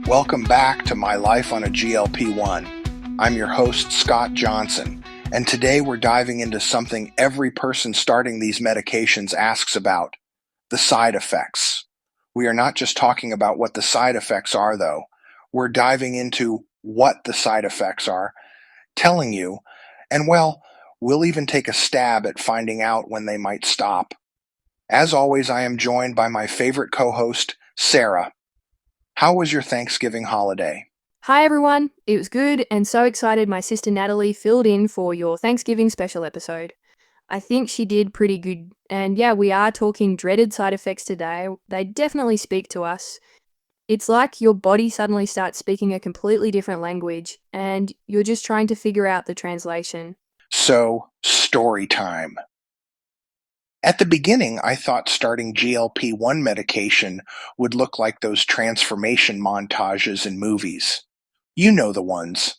Welcome back to My Life on a GLP1. I'm your host, Scott Johnson, and today we're diving into something every person starting these medications asks about: the side effects. We are not just talking about what the side effects are, though. We're diving into what the side effects are, telling you, and well, we'll even take a stab at finding out when they might stop. As always, I am joined by my favorite co-host, Sarah. How was your Thanksgiving holiday? Hi everyone, it was good and so excited my sister Natalie filled in for your Thanksgiving special episode. I think she did pretty good, and yeah, we are talking dreaded side effects today. They definitely speak to us. It's like your body suddenly starts speaking a completely different language, and you're just trying to figure out the translation. So, story time. At the beginning, I thought starting GLP1 medication would look like those transformation montages in movies. You know the ones.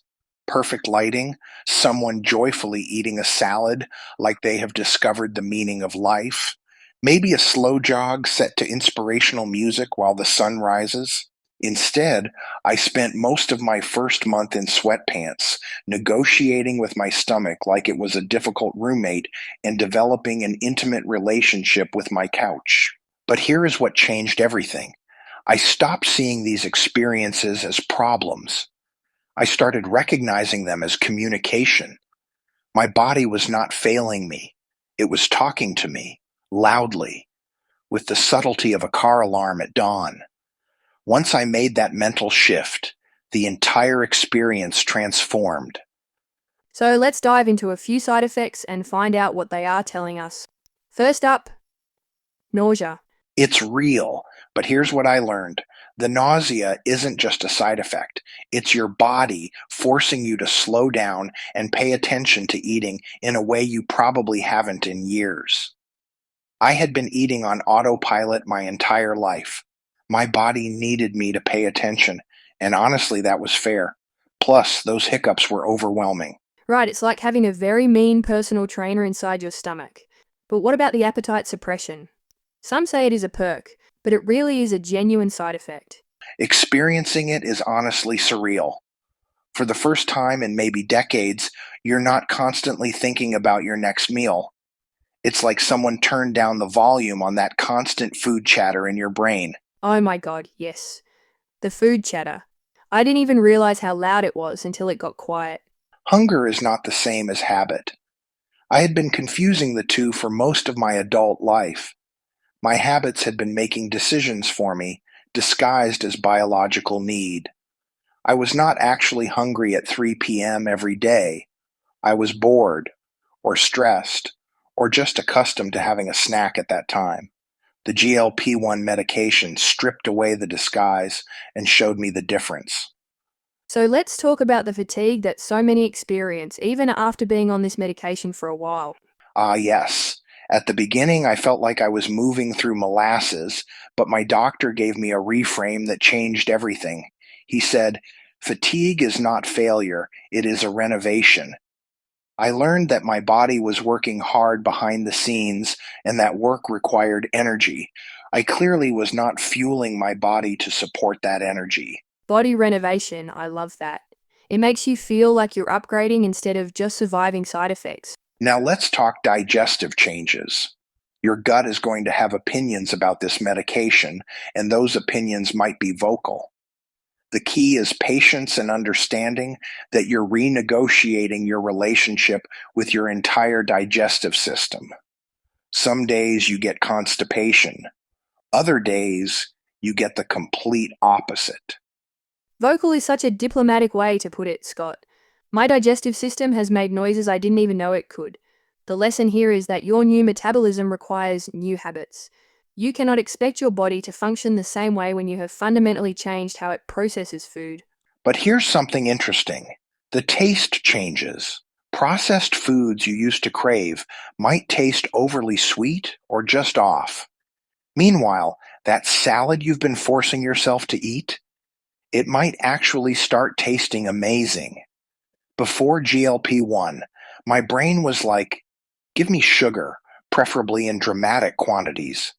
Perfect lighting, someone joyfully eating a salad like they have discovered the meaning of life, maybe a slow jog set to inspirational music while the sun rises. Instead, I spent most of my first month in sweatpants, negotiating with my stomach like it was a difficult roommate and developing an intimate relationship with my couch. But here is what changed everything. I stopped seeing these experiences as problems. I started recognizing them as communication. My body was not failing me. It was talking to me, loudly, with the subtlety of a car alarm at dawn. Once I made that mental shift, the entire experience transformed. So let's dive into a few side effects and find out what they are telling us. First up, nausea. It's real, but here's what I learned. The nausea isn't just a side effect. It's your body forcing you to slow down and pay attention to eating in a way you probably haven't in years. I had been eating on autopilot my entire life. My body needed me to pay attention, and honestly, that was fair. Plus, those hiccups were overwhelming. Right, it's like having a very mean personal trainer inside your stomach. But what about the appetite suppression? Some say it is a perk, but it really is a genuine side effect. Experiencing it is honestly surreal. For the first time in maybe decades, you're not constantly thinking about your next meal. It's like someone turned down the volume on that constant food chatter in your brain. Oh my god, yes. The food chatter. I didn't even realize how loud it was until it got quiet. Hunger is not the same as habit. I had been confusing the two for most of my adult life. My habits had been making decisions for me, disguised as biological need. I was not actually hungry at 3 p.m. every day. I was bored, or stressed, or just accustomed to having a snack at that time. The GLP1 medication stripped away the disguise and showed me the difference. So let's talk about the fatigue that so many experience, even after being on this medication for a while. Ah, yes. At the beginning, I felt like I was moving through molasses, but my doctor gave me a reframe that changed everything. He said, "Fatigue is not failure, it is a renovation." I learned that my body was working hard behind the scenes and that work required energy. I clearly was not fueling my body to support that energy. Body renovation, I love that. It makes you feel like you're upgrading instead of just surviving side effects. Now let's talk digestive changes. Your gut is going to have opinions about this medication, and those opinions might be vocal. The key is patience and understanding that you're renegotiating your relationship with your entire digestive system. Some days you get constipation, other days you get the complete opposite. Vocal is such a diplomatic way to put it, Scott. My digestive system has made noises I didn't even know it could. The lesson here is that your new metabolism requires new habits. You cannot expect your body to function the same way when you have fundamentally changed how it processes food. But here's something interesting: the taste changes. Processed foods you used to crave might taste overly sweet or just off. Meanwhile, that salad you've been forcing yourself to eat, it might actually start tasting amazing. Before GLP1, my brain was like, give me sugar, preferably in dramatic quantities.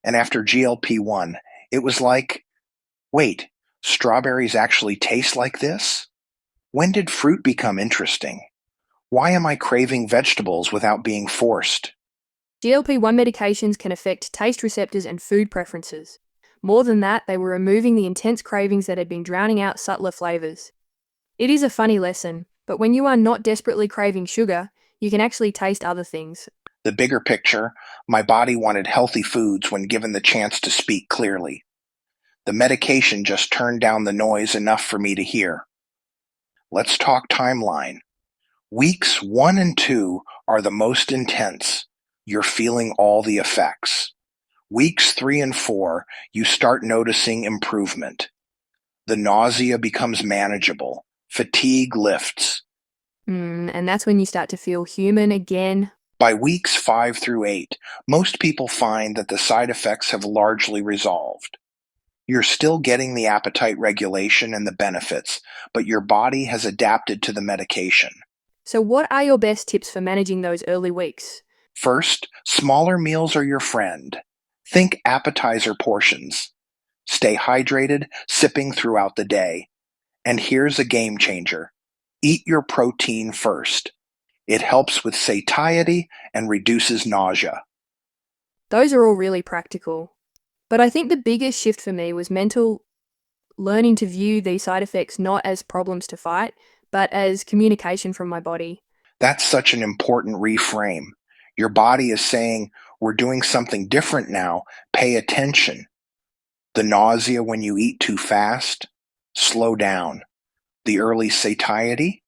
And after GLP1, it was like, wait, Strawberries actually taste like this? When did fruit become interesting? Why am I craving vegetables without being forced? GLP-1 medications can affect taste receptors and food preferences. More than that, they were removing the intense cravings that had been drowning out subtler flavors. It is a funny lesson, but when you are not desperately craving sugar, you can actually taste other things. The bigger picture, my body wanted healthy foods when given the chance to speak clearly. The medication just turned down the noise enough for me to hear. Let's talk timeline. Weeks 1 and 2 are the most intense. You're feeling all the effects. Weeks 3 and 4, you start noticing improvement. The nausea becomes manageable. Fatigue lifts. And that's when you start to feel human again. By weeks 5 through 8, most people find that the side effects have largely resolved. You're still getting the appetite regulation and the benefits, but your body has adapted to the medication. So what are your best tips for managing those early weeks? First, smaller meals are your friend. Think appetizer portions. Stay hydrated, sipping throughout the day. And here's a game changer. Eat your protein first. It helps with satiety and reduces nausea. Those are all really practical. But I think the biggest shift for me was mental learning to view these side effects not as problems to fight, but as communication from my body. That's such an important reframe. Your body is saying, we're doing something different now. Pay attention. The nausea when you eat too fast? Slow down. The early satiety?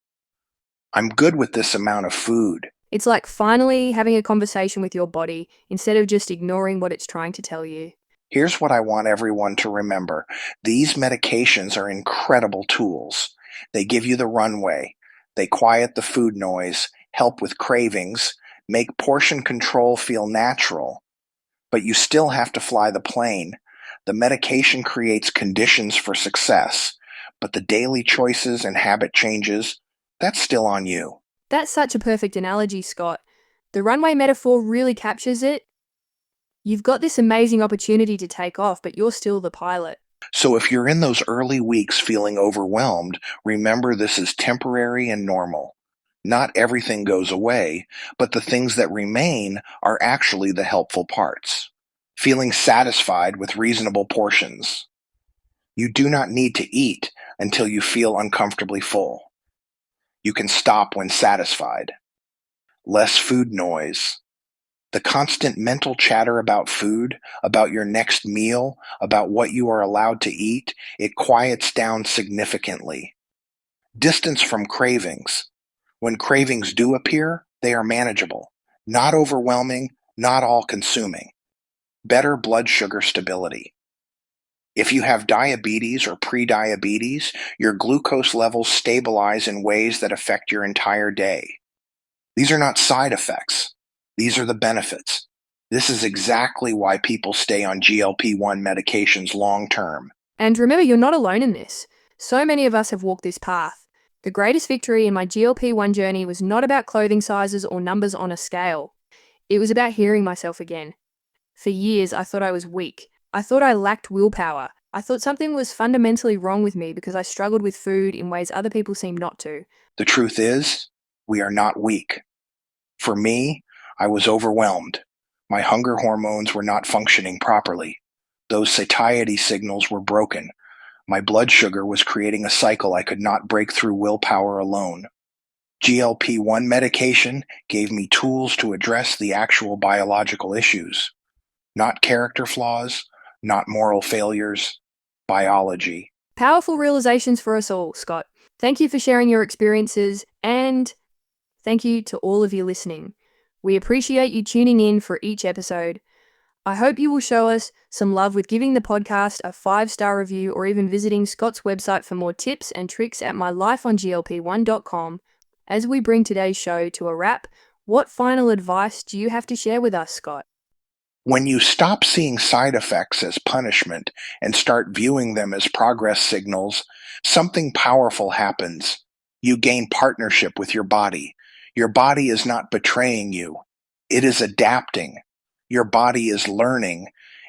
I'm good with this amount of food. It's like finally having a conversation with your body instead of just ignoring what it's trying to tell you. Here's what I want everyone to remember. These medications are incredible tools. They give you the runway. They quiet the food noise, help with cravings, make portion control feel natural. But you still have to fly the plane. The medication creates conditions for success, but the daily choices and habit changes, that's still on you. That's such a perfect analogy, Scott. The runway metaphor really captures it. You've got this amazing opportunity to take off, but you're still the pilot. So if you're in those early weeks feeling overwhelmed, remember this is temporary and normal. Not everything goes away, but the things that remain are actually the helpful parts. Feeling satisfied with reasonable portions. You do not need to eat until you feel uncomfortably full. You can stop when satisfied. Less food noise. The constant mental chatter about food, about your next meal, about what you are allowed to eat, it quiets down significantly. Distance from cravings. When cravings do appear, they are manageable, not overwhelming, not all-consuming. Better blood sugar stability. If you have diabetes or prediabetes, your glucose levels stabilize in ways that affect your entire day. These are not side effects. These are the benefits. This is exactly why people stay on GLP-1 medications long term. And remember, you're not alone in this. So many of us have walked this path. The greatest victory in my GLP-1 journey was not about clothing sizes or numbers on a scale. It was about hearing myself again. For years, I thought I was weak. I thought I lacked willpower. I thought something was fundamentally wrong with me because I struggled with food in ways other people seemed not to. The truth is, we are not weak. For me, I was overwhelmed. My hunger hormones were not functioning properly. Those satiety signals were broken. My blood sugar was creating a cycle I could not break through willpower alone. GLP-1 medication gave me tools to address the actual biological issues. Not character flaws, not moral failures, biology. Powerful realizations for us all, Scott. Thank you for sharing your experiences, and thank you to all of you listening. We appreciate you tuning in for each episode. I hope you will show us some love with giving the podcast a 5-star review or even visiting Scott's website for more tips and tricks at mylifeonglp1.com. As we bring today's show to a wrap, what final advice do you have to share with us, Scott? When you stop seeing side effects as punishment and start viewing them as progress signals, something powerful happens. You gain partnership with your body. Your body is not betraying you. It is adapting. Your body is learning.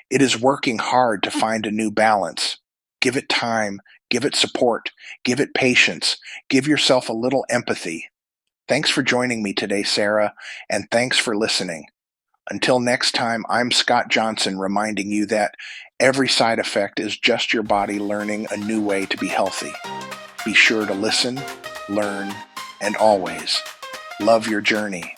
It is working hard to find a new balance. Give it time, give it support, give it patience, give yourself a little empathy. Thanks for joining me today, Sarah, and thanks for listening. Until next time, I'm Scott Johnson reminding you that every side effect is just your body learning a new way to be healthy. Be sure to listen, learn, and always love your journey.